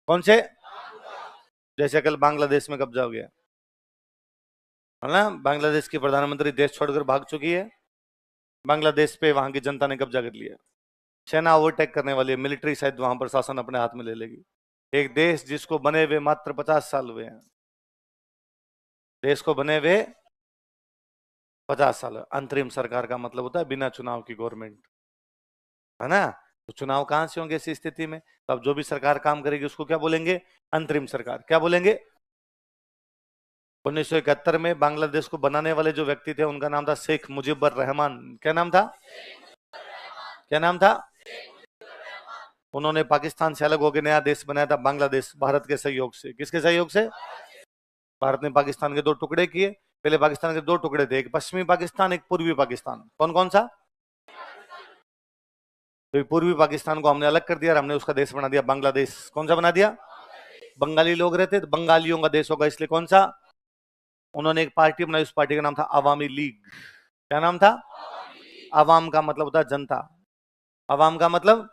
कौन से? जैसे कल बांग्लादेश में कब्जा हो गया है ना, बांग्लादेश की प्रधानमंत्री देश छोड़कर भाग चुकी है, बांग्लादेश पे वहां की जनता ने कब्जा कर लिया, सेना ओवरटेक करने वाली है, मिलिट्री शायद वहां पर शासन अपने हाथ में ले लेगी। एक देश जिसको बने हुए मात्र 50 साल हुए हैं, देश को बने हुए 50 साल, अंतरिम सरकार का मतलब होता है बिना चुनाव की गवर्नमेंट, है ना। तो चुनाव कहां से होंगे इस स्थिति में? तो अब जो भी सरकार काम करेगी उसको क्या बोलेंगे? अंतरिम सरकार। क्या बोलेंगे? 1971 में बांग्लादेश को बनाने वाले जो व्यक्ति थे उनका नाम था शेख मुजीबुर रहमान। क्या नाम था? क्या नाम था? उन्होंने पाकिस्तान से अलग होकर नया देश बनाया था बांग्लादेश, भारत के सहयोग से। किसके सहयोग से? भारत ने पाकिस्तान के दो टुकड़े किए। पहले पाकिस्तान के दो टुकड़े थे, एक पश्चिमी पाकिस्तान, एक पूर्वी पाकिस्तान। कौन कौन सा? तो पूर्वी पाकिस्तान को हमने अलग कर दिया और हमने उसका देश बना दिया बांग्लादेश। कौन सा बना दिया? बंगाली लोग रहते तो बंगालियों का देश होगा, इसलिए कौन सा? उन्होंने एक पार्टी बनाई, उस पार्टी का नाम था अवामी लीग। क्या नाम था? अवाम का मतलब होता है जनता, अवाम का मतलब,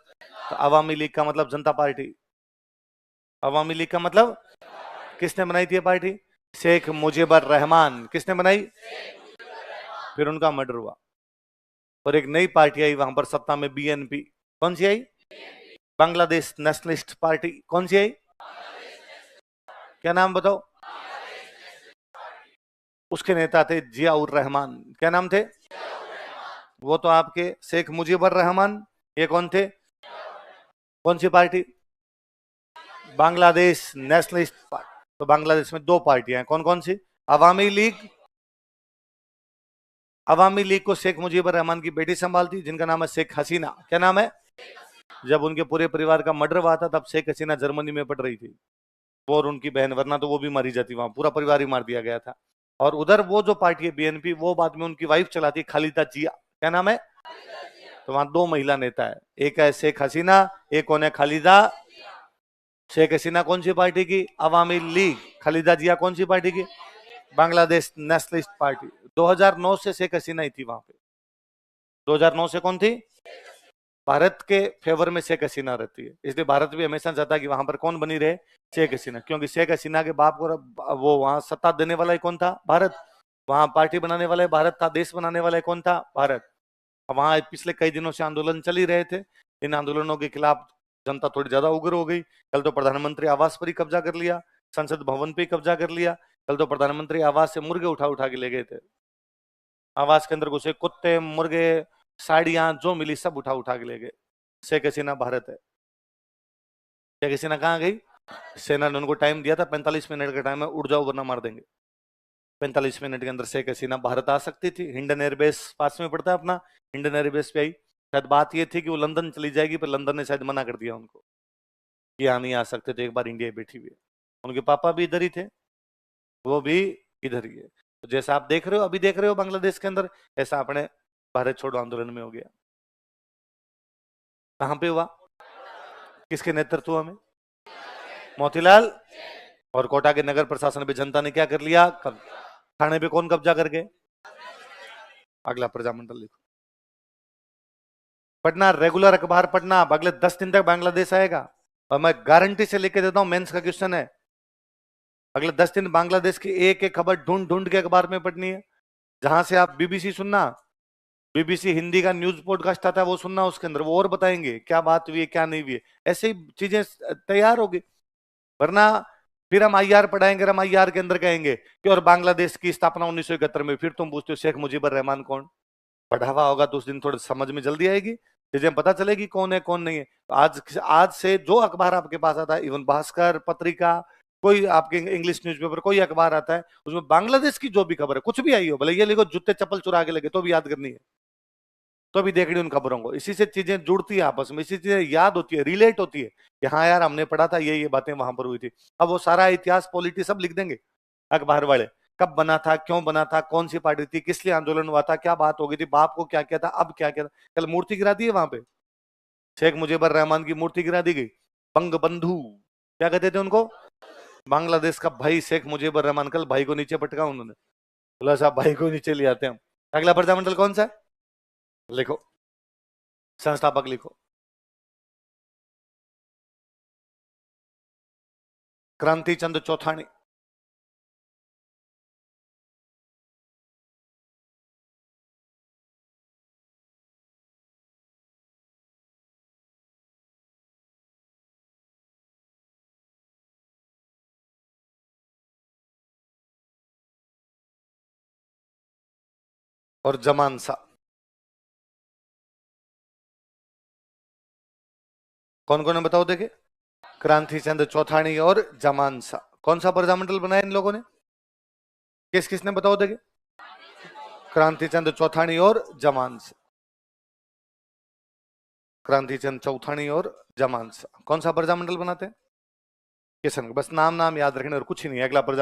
तो अवामी लीग का मतलब जनता पार्टी। अवामी लीग का मतलब, किसने बनाई थी ये पार्टी? शेख मुजीबुर रहमान। किसने बनाई? फिर उनका मर्डर हुआ और एक नई पार्टी आई वहां पर सत्ता में, बीएनपी। कौन सी आई? बांग्लादेश नेशनलिस्ट पार्टी। कौन सी आई? क्या नाम बताओ? उसके नेता थे जियाउर रहमान। क्या नाम थे? वो तो आपके शेख मुजीबुर रहमान, ये कौन थे? कौन सी पार्टी? बांग्लादेश नेशनलिस्ट पार्टी। तो बांग्लादेश में दो पार्टियां हैं, कौन कौन सी? अवामी लीग, अवामी लीग को शेख मुजीबुर रहमान की बेटी संभालती, जिनका नाम है शेख हसीना। क्या नाम है? जब उनके पूरे परिवार का मर्डर हुआ था तब शेख हसीना जर्मनी में पढ़ रही थी, वो और उनकी बहन, वरना तो वो भी मारी जाती, वहां पूरा परिवार ही मार दिया गया था। और उधर वो जो पार्टी है बीएनपी, वो बाद में उनकी वाइफ चलाती है, खालिदा जिया। क्या नाम है? तो वहां दो महिला नेता है, एक है शेख हसीना, एक कौन है? खालिदा। शेख हसीना कौन सी पार्टी की? अवामी लीग। खालिदा जिया कौन सी पार्टी की? बांग्लादेश नेशनलिस्ट पार्टी। 2009 से शेख हसीना ही थी वहां पे। 2009 से कौन थी? भारत के फेवर में शेख हसीना रहती है, इसलिए भारत भी हमेशा चाहता है कि वहां पर कौन बनी रहे? शेख हसीना, क्योंकि शेख हसीना के बाप को वो वहां सत्ता देने वाला ही कौन था? भारत। वहां पार्टी बनाने वाला भारत था, देश बनाने वाला कौन था? भारत। वहां पिछले कई दिनों से आंदोलन चल ही रहे थे, इन आंदोलनों के खिलाफ जनता थोड़ी ज्यादा उग्र हो गई। कल तो प्रधानमंत्री आवास पर ही कब्जा कर लिया, संसद भवन पे ही कब्जा कर लिया। कल तो प्रधानमंत्री आवास से मुर्गे उठा उठा के ले गए थे, आवास के अंदर घुसे कुत्ते, मुर्गे, साड़ियां जो मिली सब उठा उठा के ले गए। शेख हसीना भारत है। शेख हसीना कहाँ गई? सेना ने उनको टाइम दिया था, 45 मिनट का टाइम है, उड़ जाओ वरना मार देंगे। 45 मिनट के अंदर शेख हसीना भारत आ सकती थी, हिंडन एयरबेस पास में पड़ता है अपना, हिंडन एयरबेस पे आई। शायद बात ये थी कि वो लंदन चली जाएगी, पर लंदन ने शायद मना कर दिया उनको कि यहाँ नहीं आ सकते, तो एक बार इंडिया बैठी हुई है। उनके पापा भी इधर ही थे, वो भी इधर ही है। तो जैसा आप देख रहे हो, अभी देख रहे हो बांग्लादेश के अंदर, ऐसा अपने भारत छोड़ो आंदोलन में हो गया। कहां पे हुआ? किसके नेतृत्व में? मोतीलाल। और कोटा के नगर प्रशासन पे जनता ने क्या कर लिया? थाने पे कौन कब्जा कर गए? अगला प्रजामंडल लिखो, पढ़ना, रेगुलर अखबार पढ़ना, अगले 10 दिन तक बांग्लादेश आएगा और मैं गारंटी से लेके देता हूं, मेंस का क्वेश्चन है, अगले 10 दिन बांग्लादेश की एक एक खबर ढूंढ ढूंढ के अखबार में पढ़नी है। जहां से आप बीबीसी सुनना, बीबीसी हिंदी का न्यूज पॉडकास्ट आता है वो सुनना, उसके अंदर वो और बताएंगे क्या बात हुई है क्या नहीं हुई है, ऐसे ही चीजें तैयार होगी। वरना फिर हम आईआर पढ़ाएंगे, हम आईआर के अंदर कहेंगे कि और बांग्लादेश की स्थापना 1971 में, फिर तुम पूछते हो शेख मुजीबुर रहमान कौन? पढ़ावा होगा तो उस दिन थोड़ा समझ में जल्दी आएगी, चीजें पता चलेगी कौन है कौन नहीं है। तो आज से जो अखबार आपके पास आता है, इवन भास्कर पत्रिका, कोई आपके इंग्लिश न्यूज़पेपर, कोई अखबार आता है, उसमें बांग्लादेश की जो भी खबर है, कुछ भी आई हो, भले ये लिखो जूते चप्पल चुरा के लगे, तो भी याद करनी है, तो भी देखनी उन खबरों को। इसी से चीजें जुड़ती है आपस में, इसी चीजें याद होती है, रिलेट होती है कि हाँ यार हमने पढ़ा था, ये बातें वहां पर हुई थी। अब वो सारा इतिहास, पॉलिटी सब लिख देंगे अखबार वाले, कब बना था, क्यों बना था, कौन सी पार्टी थी, किस लिए आंदोलन हुआ था, क्या बात हो गई थी, बाप को क्या किया था, अब क्या किया था। कल मूर्ति गिरा दी है वहां पे, शेख मुजीबुर रहमान की मूर्ति गिरा दी गई। बंग बंधु क्या कहते थे उनको? बांग्लादेश का भाई शेख मुजीबुर रहमान, कल भाई को नीचे पटका उन्होंने, बोला साहब भाई को नीचे ले आते हैं हम। अगला प्रजामंडल कौन सा है? लिखो, संस्थापक लिखो। क्रांति चंद चौथानी, और जमानसा। कौन कौन है बताओ देखे? क्रांति चंद चौथानी और जमानसा। कौन सा प्रजामंडल बनाया इन लोगों ने? किस किसने बताओ देखे? क्रांति चंद चौथानी और जमानसा। क्रांति चंद चौथानी और जमानसा कौन सा प्रजामंडल बनाते हैं? किशन। बस नाम नाम याद रखने और कुछ ही नहीं। अगला प्रजा